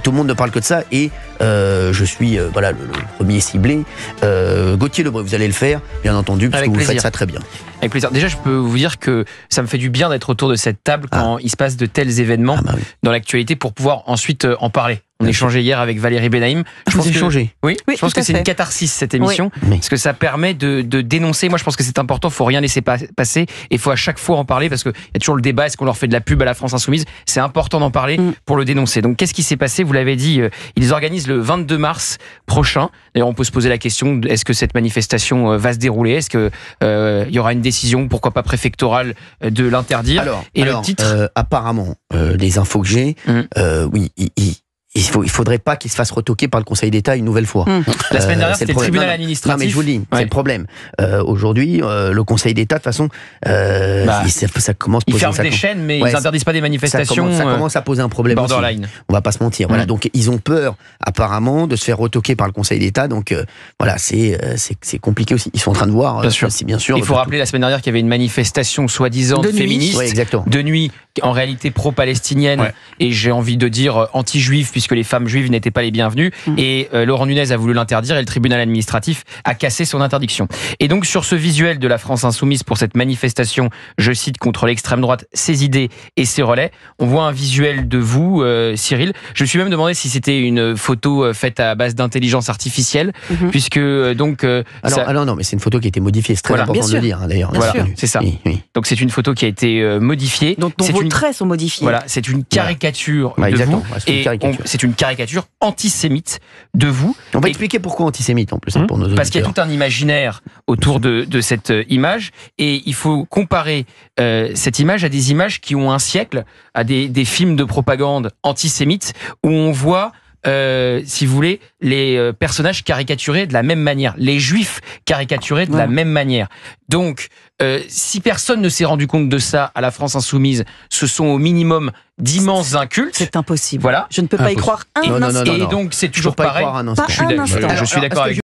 tout le monde ne parle que de ça et je suis voilà, le premier ciblé. Gauthier Lebret, vous allez le faire, bien entendu, parce que vous faites ça très bien. Avec plaisir. Déjà, je peux vous dire que ça me fait du bien d'être autour de cette table quand il se passe de tels événements dans l'actualité pour pouvoir ensuite en parler. On échangeait hier avec Valérie Benaïm. Je pense que je pense que c'est une catharsis cette émission, parce que ça permet de dénoncer. Moi, je pense que c'est important. Il faut rien laisser passer et il faut à chaque fois en parler parce qu'il y a toujours le débat. Est-ce qu'on leur fait de la pub à la France Insoumise? C'est important d'en parler pour le dénoncer. Donc, qu'est-ce qui s'est passé? Vous l'avez dit, ils organisent le 22 mars prochain. D'ailleurs, on peut se poser la question, est-ce que cette manifestation va se dérouler? Est-ce que il y aura une décision, pourquoi pas préfectorale, de l'interdire? Alors, le titre apparemment, les infos que j'ai, oui, il faudrait pas qu'il se fasse retoquer par le Conseil d'État une nouvelle fois. La semaine dernière, c'était le tribunal administratif. Non, mais je vous le dis, c'est le problème. Aujourd'hui, le Conseil d'État, de toute façon, ça commence. Ils ferment des chaînes, mais ils n'interdisent pas des manifestations. Ça commence à poser un problème. Borderline. Aussi. On va pas se mentir. Voilà. Donc, ils ont peur, apparemment, de se faire retoquer par le Conseil d'État. Donc, voilà, c'est compliqué aussi. Ils sont en train de voir. Bien sûr. Bien sûr. Il faut rappeler la semaine dernière qu'il y avait une manifestation soi-disant féministe, de nuit, en réalité pro-palestinienne, et j'ai envie de dire anti-juive, puisque les femmes juives n'étaient pas les bienvenues. Et Laurent Nunez a voulu l'interdire et le tribunal administratif a cassé son interdiction. Et donc sur ce visuel de la France Insoumise pour cette manifestation, je cite, contre l'extrême droite, ses idées et ses relais, on voit un visuel de vous, Cyril. Je me suis même demandé si c'était une photo faite à base d'intelligence artificielle, puisque donc... Alors non, mais c'est une photo qui a été modifiée, c'est très important de le dire, d'ailleurs. Voilà, c'est ça. Oui. Donc c'est une photo qui a été modifiée. Donc vos traits sont modifiés. Voilà, c'est une caricature de vous. C'est une caricature antisémite de vous. On va expliquer pourquoi antisémite en plus pour nos auditeurs. Parce qu'il y a tout un imaginaire autour de cette image et il faut comparer cette image à des images qui ont un siècle, à des films de propagande antisémites où on voit si vous voulez, les personnages caricaturés de la même manière, les juifs caricaturés de la même manière. Donc, si personne ne s'est rendu compte de ça à la France Insoumise, ce sont au minimum d'immenses incultes. C'est impossible. Voilà. Je ne peux pas y croire un instant. Et donc, c'est toujours pareil. Pas un instant. Je suis d'accord avec vous.